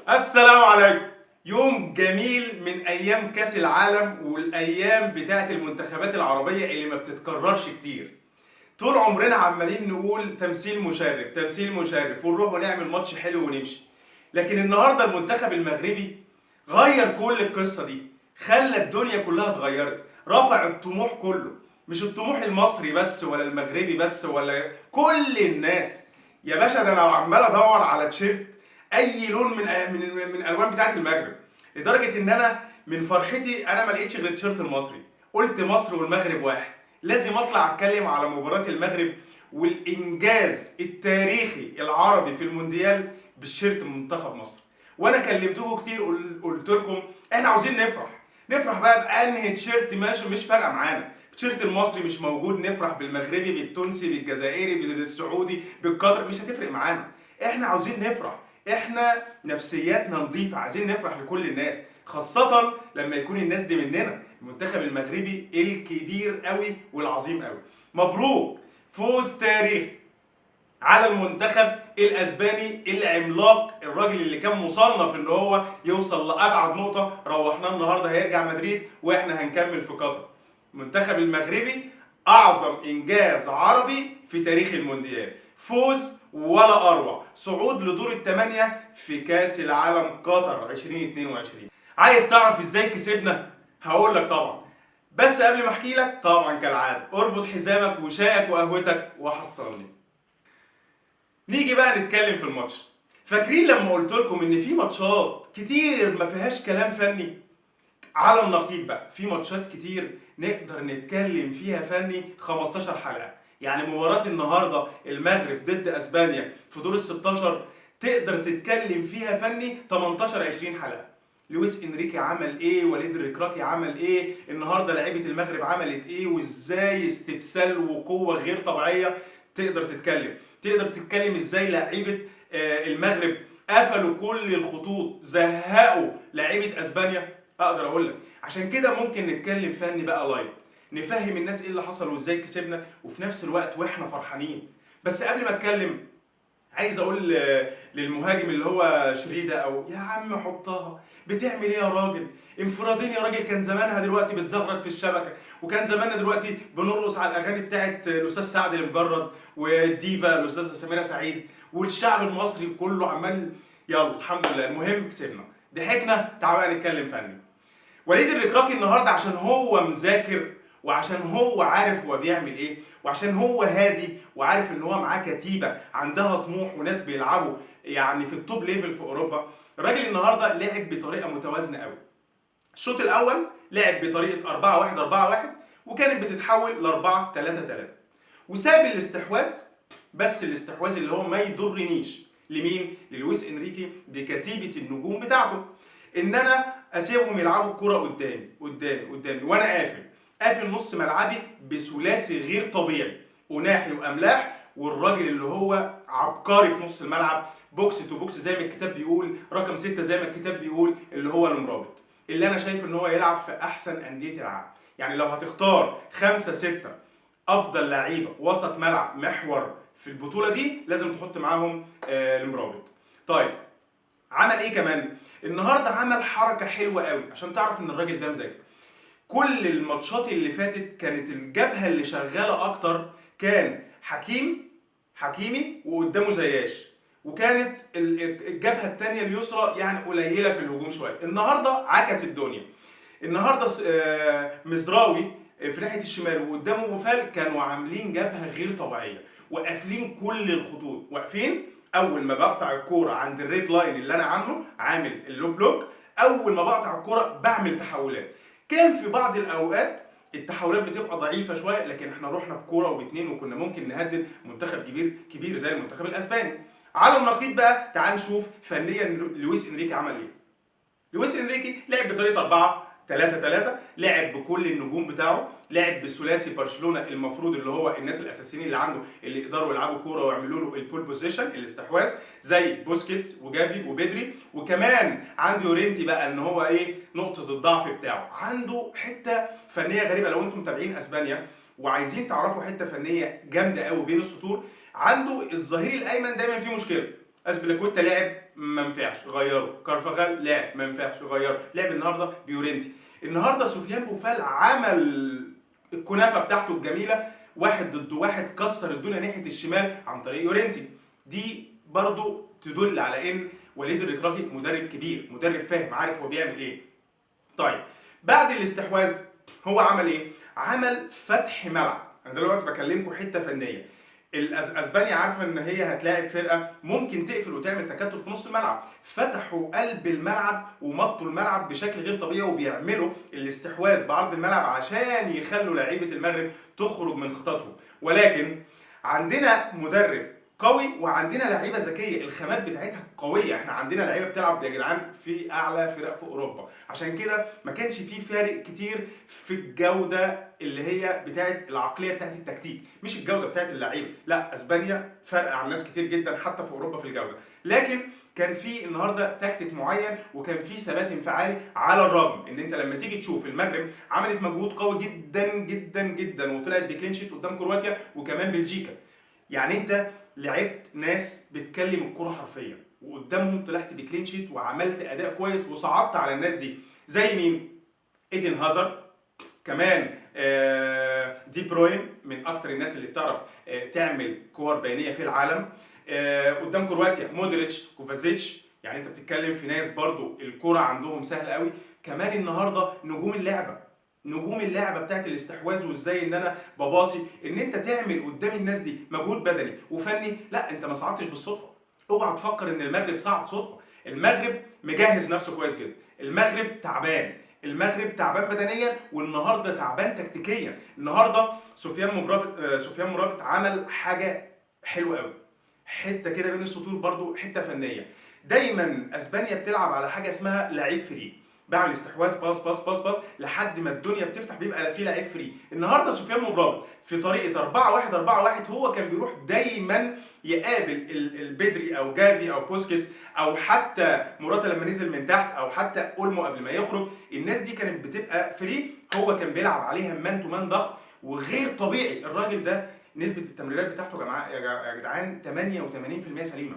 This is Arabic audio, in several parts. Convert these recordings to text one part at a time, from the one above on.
السلام عليكم. يوم جميل من ايام كاس العالم والايام بتاعت المنتخبات العربيه اللي ما بتتكررش كتير. طول عمرنا عمالين نقول تمثيل مشرف تمثيل مشرف ونروح ونعمل ماتش حلو ونمشي. لكن النهارده المنتخب المغربي غير كل القصه دي، خلى الدنيا كلها اتغيرت، رفع الطموح كله. مش الطموح المصري بس ولا المغربي بس ولا كل الناس. يا باشا ده انا عمال ادور على تيشيرت اي لون من الالوان بتاعت المغرب، لدرجه ان انا من فرحتي انا ما لقيتش غير التيشيرت المصري. قلت مصر والمغرب واحد، لازم اطلع اتكلم على مباراه المغرب والانجاز التاريخي العربي في المونديال بالشيرت منتخب مصر. وانا كلمتكم كتير، قلت لكم احنا عاوزين نفرح بقى بانهي تيشيرت، ماشي مش فارقه معانا. التيشيرت المصري مش موجود، نفرح بالمغربي بالتونسي بالجزائري بالسعودي بالقطري، مش هتفرق معانا. احنا عاوزين نفرح، احنا نفسياتنا نضيفه، عايزين نفرح لكل الناس، خاصة لما يكون الناس دي مننا. المنتخب المغربي الكبير قوي والعظيم قوي، مبروك فوز تاريخي على المنتخب الاسباني العملاق، الراجل اللي كان مصنف ان هو يوصل لابعد نقطه. روحناه النهارده، هيرجع مدريد واحنا هنكمل في قطر. المنتخب المغربي اعظم انجاز عربي في تاريخ المونديال، فوز ولا اروع، صعود لدور الثمانيه في كاس العالم قطر 2022. عايز تعرف ازاي كسبنا؟ هقول لك طبعا، بس قبل ما احكي لك طبعا كالعاده اربط حزامك وشايك وقهوتك وحصلني. نيجي بقى نتكلم في الماتش. فاكرين لما قلت لكم ان في ماتشات كتير ما فيهاش كلام فني؟ على النقيض بقى، في ماتشات كتير نقدر نتكلم فيها فني 15 حلقه. يعني مباراه النهارده المغرب ضد اسبانيا في دور ال 16 تقدر تتكلم فيها فني 18 20 حلقه. لويس انريكي عمل ايه، وليد الركراكي عمل ايه، النهارده لعيبه المغرب عملت ايه، وازاي استبسال وقوه غير طبيعيه. تقدر تتكلم ازاي لعيبه المغرب قفلوا كل الخطوط، زهقوا لعيبه اسبانيا. اقدر اقول لك عشان كده ممكن نتكلم فني بقى لايت، نفهم الناس ايه اللي حصل وازاي كسبنا، وفي نفس الوقت واحنا فرحانين. بس قبل ما اتكلم عايز اقول للمهاجم اللي هو شريده، او يا عم حطها، بتعمل ايه يا راجل؟ انفرادين يا راجل، كان زمانها دلوقتي بتزغرق في الشبكه، وكان زماننا دلوقتي بنرقص على الاغاني بتاعت الاستاذ سعد المجرد والديفا الاستاذه سميره سعيد، والشعب المصري كله عمال. يلا الحمد لله، المهم كسبنا، ضحكنا. تعال بقى نتكلم فني. وليد الركراكي النهارده عشان هو مذاكر، وعشان هو عارف هو بيعمل ايه، وعشان هو هادي وعارف ان هو معاه كتيبه عندها طموح وناس بيلعبوا يعني في التوب ليفل في اوروبا. الراجل النهارده لعب بطريقه متوازنه قوي. الشوط الاول لعب بطريقه 4-1 وكانت بتتحول ل 4-3-3، وساب الاستحواذ، بس الاستحواذ اللي هو ما يضرنيش لمين؟ للويس انريكي بكتيبه النجوم بتاعته، ان انا اسيبهم يلعبوا الكره قدامي وانا قافل نص ملعبي بثلاثي غير طبيعي، اناحي واملاح، والراجل اللي هو عبقري في نص الملعب، بوكس تو بوكس زي ما الكتاب بيقول، رقم 6 زي ما الكتاب بيقول، اللي هو المرابط، اللي انا شايف ان هو يلعب في احسن انديه العالم. يعني لو هتختار 5-6 افضل لعيبه وسط ملعب محور في البطوله دي، لازم تحط معاهم المرابط. طيب عمل ايه كمان؟ النهارده عمل حركه حلوه قوي عشان تعرف ان الراجل ده مذاكر. كل الماتشات اللي فاتت كانت الجبهه اللي شغاله اكتر كان حكيمي وقدامه زياش، وكانت الجبهه الثانيه اليسرى يعني قليله في الهجوم شويه. النهارده عكس الدنيا. النهارده مزراوي في ناحيه الشمال وقدامه بوفال كانوا عاملين جبهه غير طبيعيه، وقافلين كل الخطوط، واقفين. اول ما بقطع الكوره عند الريد لاين اللي انا عامل اللو بلوك، اول ما بقطع الكوره بعمل تحولات. كان في بعض الاوقات التحولات بتبقى ضعيفه شويه، لكن احنا رحنا بكوره وباتنين وكنا ممكن نهدد منتخب كبير زي المنتخب الاسباني. على النقيض بقى تعال نشوف فنيا لويس انريكي عمل ايه. لويس انريكي لعب بطريقه 4-3-3، لعب بكل النجوم بتاعه، لعب بالثلاثي برشلونه المفروض اللي هو الناس الاساسيين اللي عنده اللي يقدروا يلعبوا كوره ويعملوا له البول بوزيشن الاستحواذ، زي بوسكيتس وجافي وبيدري. وكمان عنده يورينتي بقى ان هو ايه نقطه الضعف بتاعه، عنده حته فنيه غريبه. لو انتم متابعين اسبانيا وعايزين تعرفوا حته فنيه جامده قوي بين السطور، عنده الظهير الايمن دايما فيه مشكله. اسبليكويتا لعب ما ينفعش غيره، كارفاخال لعب ما ينفعش غيره، لعب النهارده بيورنتي. النهارده سفيان بوفال عمل الكنافه بتاعته الجميله، واحد ضد واحد، كسر الدنيا ناحيه الشمال عن طريق يورنتي. دي برضو تدل على ان وليد الركراكي مدرب كبير، مدرب فاهم، عارف هو بيعمل ايه. طيب بعد الاستحواذ هو عمل ايه؟ عمل فتح ملعب. انا دلوقتي بكلمكم حته فنيه. اسبانيا عارفه ان هي هتلاعب فرقه ممكن تقفل وتعمل تكتل في نص الملعب، فتحوا قلب الملعب ومطوا الملعب بشكل غير طبيعي، وبيعملوا الاستحواذ بعرض الملعب عشان يخلوا لعيبه المغرب تخرج من خططهم. ولكن عندنا مدرب قوي وعندنا لعيبه ذكيه، الخامات بتاعتها قويه. احنا عندنا لعيبه بتلعب يا جدعان في اعلى فرق في اوروبا، عشان كده ما كانش في فارق كتير في الجوده اللي هي بتاعت العقليه بتاعت التكتيك، مش الجوده بتاعت اللعيبه. لا، اسبانيا فرق عن ناس كتير جدا حتى في اوروبا في الجوده، لكن كان في النهارده تكتيك معين وكان في ثبات انفعالي. على الرغم ان انت لما تيجي تشوف المغرب عملت مجهود قوي جدا جدا جدا وطلعت بكلين شيت قدام كرواتيا وكمان بلجيكا. يعني انت لعبت ناس بتكلم الكرة حرفيا وقدامهم طلعت بكلين شيت وعملت اداء كويس وصعدت على الناس دي. زي مين؟ ايدن هازارد، كمان دي بروين من اكتر الناس اللي بتعرف تعمل كور بينيه في العالم. قدام كرواتيا مودريتش، كوفازيتش، يعني انت بتتكلم في ناس برضو الكرة عندهم سهل قوي. كمان النهارده نجوم اللعبه، نجوم اللعبه بتاعت الاستحواذ وازاي ان انا بباصي، ان انت تعمل قدام الناس دي مجهود بدني وفني. لا، انت ما صعدتش بالصدفه. اوعى تفكر ان المغرب صعد صدفه. المغرب مجهز نفسه كويس جدا، المغرب تعبان، المغرب تعبان بدنيا والنهارده تعبان تكتيكيا. النهارده سفيان مرابط عمل حاجه حلوه قوي، حته كده بين السطور برضو، حته فنيه. دايما اسبانيا بتلعب على حاجه اسمها لعيب فري، بعمل استحواذ باص باص باص باص لحد ما الدنيا بتفتح بيبقى في لعيب فري. النهارده سفيان مرابط في طريقه 4-1 هو كان بيروح دايما يقابل البدري او جافي او بوسكيتس او حتى موراتا لما نزل من تحت او حتى اولمو قبل ما يخرج. الناس دي كانت بتبقى فري، هو كان بيلعب عليها مان تو مان ضغط وغير طبيعي. الراجل ده نسبه التمريرات بتاعته يا جماعه يا جدعان 88% سليمه.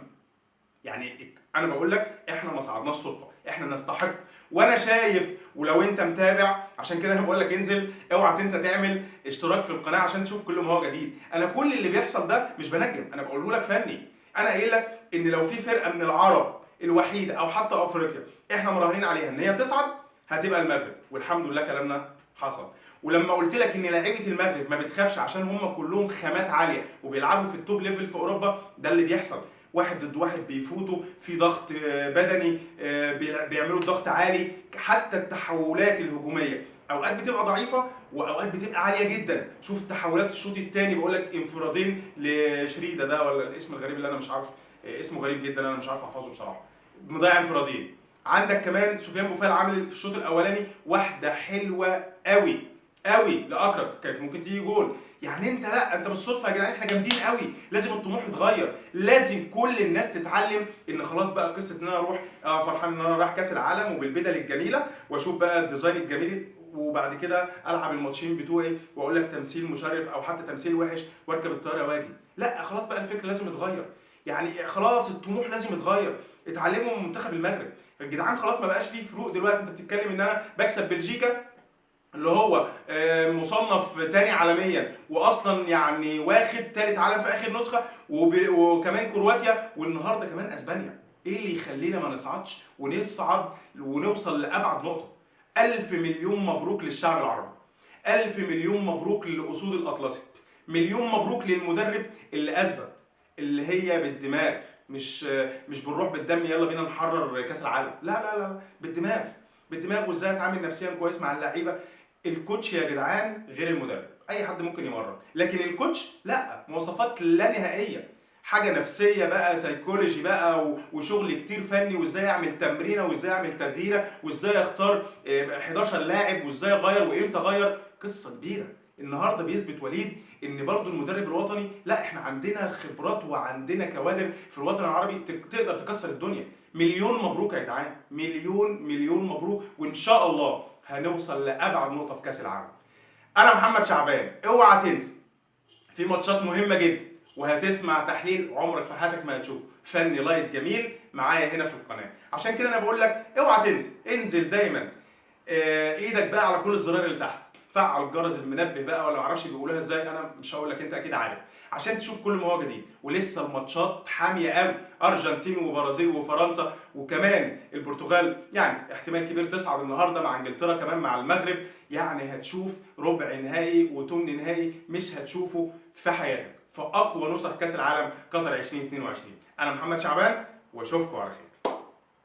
يعني انا بقول لك احنا ما صعدناش صدفه، احنا نستحق. وانا شايف ولو انت متابع، عشان كده انا بقول لك انزل، اوعى تنسى تعمل اشتراك في القناه عشان تشوف كل ما هو جديد. انا كل اللي بيحصل ده مش بنجم، انا بقوله لك فني. انا قايل لك ان لو في فرقه من العرب الوحيده او حتى افريقيا احنا مراهنين عليها ان هي تصعد هتبقى المغرب، والحمد لله كلامنا حصل. ولما قلت لك ان لعيبه المغرب ما بتخافش عشان هم كلهم خامات عاليه وبيلعبوا في التوب ليفل في اوروبا، ده اللي بيحصل. واحد ضد واحد بيفوتوا في ضغط بدني، بيعملوا ضغط عالي. حتى التحولات الهجوميه اوقات بتبقى ضعيفه واوقات بتبقى عاليه جدا. شوف التحولات الشوط الثاني، بقول لك انفرادين لشريده ده، ولا الاسم الغريب اللي انا مش عارف اسمه، غريب جدا انا مش عارف احفظه بصراحه، مضيع انفرادين. عندك كمان سفيان بوفال عامل في الشوط الاولاني واحده حلوه قوي قوي لاكرم، كانت ممكن تيجي جول. يعني انت لا، انت مش صدفه يا جدعان، احنا جامدين قوي. لازم الطموح يتغير، لازم كل الناس تتعلم ان خلاص بقى قصه ان انا اروح فرحان ان انا رايح كاس العالم وبالبدل الجميله واشوف بقى الديزاين الجميل وبعد كده العب الماتشين بتوعي واقول لك تمثيل مشرف او حتى تمثيل وحش واركب الطياره واجي. لا خلاص بقى الفكر لازم يتغير، يعني خلاص الطموح لازم يتغير. اتعلموا من منتخب المغرب يا جدعان، خلاص ما بقاش فيه فروق دلوقتي. انت بتتكلم ان انا بكسب بلجيكا اللي هو مصنف تاني عالميا واصلا يعني واخد تالت عالم في اخر نسخه، وكمان كرواتيا والنهارده كمان اسبانيا. ايه اللي يخلينا ما نصعدش ونصعد ونوصل لابعد نقطه؟ الف مليون مبروك للشعب العربي، الف مليون مبروك للاسود الاطلسي، مليون مبروك للمدرب اللي اثبت اللي هي بالدماغ، مش بنروح بالدم يلا بينا نحرر كاس العالم. لا لا لا، بالدماغ، بالدماغ وازاي اتعامل نفسيا كويس مع اللعيبه. الكوتش يا جدعان غير المدرب، اي حد ممكن يمرن، لكن الكوتش لا، مواصفات لا نهائيه، حاجه نفسيه بقى، سيكولوجي بقى وشغل كتير فني، وازاي اعمل تمرينه وازاي اعمل تغييره وازاي اختار 11 لاعب وازاي اغير وامتى اغير، قصه كبيره. النهارده بيثبت وليد ان برضو المدرب الوطني لا، احنا عندنا خبرات وعندنا كوادر في الوطن العربي تقدر تكسر الدنيا. مليون مبروك يا جدعان، مليون مبروك، وان شاء الله هنوصل لابعد نقطه في كاس العالم. انا محمد شعبان، اوعى تنسى في ماتشات مهمه جدا وهتسمع تحليل عمرك في حياتك ما هتشوفه، فني لايت جميل معايا هنا في القناه. عشان كده انا بقول لك اوعى تنزل، انزل دايما ايدك بقى على كل الزرار اللي تحت، فعل الجرس المنبه بقى ولا معرفش بيقولوها ازاي، انا مش هقول لك، انت اكيد عارف، عشان تشوف كل ما هو جديد. ولسه الماتشات حاميه قوي، ارجنتين وبرازيل وفرنسا وكمان البرتغال، يعني احتمال كبير تصعد النهارده مع انجلترا كمان مع المغرب. يعني هتشوف ربع نهائي وثمن نهائي مش هتشوفه في حياتك في اقوى نسخ كاس العالم قطر 2022. انا محمد شعبان واشوفكم على خير.